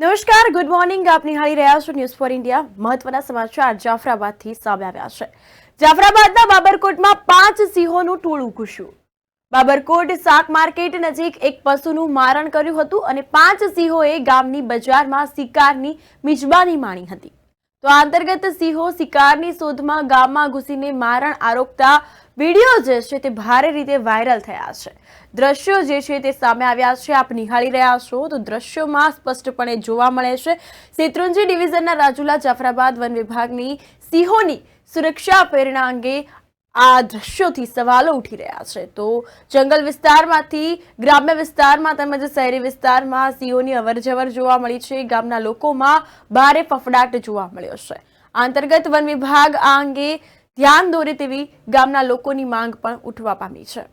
નમસ્કાર, good morning. આપ નિહાળી રહ્યા છો ન્યૂઝ ફોર ઇન્ડિયા. મહત્વના સમાચાર જાફરાબાદથી સામે આવ્યા છે. જાફરાબાદના બાબરકોટમાં 5 સિંહોનું ટોળું ઘૂસ્યું. બાબરકોટ શાક માર્કેટ નજીક એક પશુનું મારણ કર્યું હતું અને 5 સિંહોએ ગામની બજારમાં શિકારની મિજબાની માણી હતી. તો આ અંતર્ગત સિંહો શિકારની શોધમાં ગામમાં ઘૂસીને મારણ આરોગતા વિડીયો જે છે તે ભારે રીતે વાયરલ થયા છે. દ્રશ્યો જે છે તે સામે આવ્યા છે. આપ નિહાળી રહ્યા છો તો દ્રશ્યોમાં સ્પષ્ટપણે જોવા મળે છે શેત્રુંજી ડિવિઝનના રાજુલા જાફરાબાદ વન વિભાગની સિંહોની સુરક્ષા પ્રેરણા અંગે આ દ્રશ્યોથી સવાલો ઉઠી રહ્યા છે. તો જંગલ વિસ્તારમાંથી ગ્રામ્ય વિસ્તારમાં તેમજ શહેરી વિસ્તારમાં સિંહોની અવરજવર જોવા મળી છે. ગામના લોકોમાં ભારે ફફડાટ જોવા મળ્યો છે. આ અંતર્ગત વન વિભાગ આ અંગે ધ્યાન દોરે તેવી ગામના લોકોની માંગ પણ ઉઠવા પામી છે.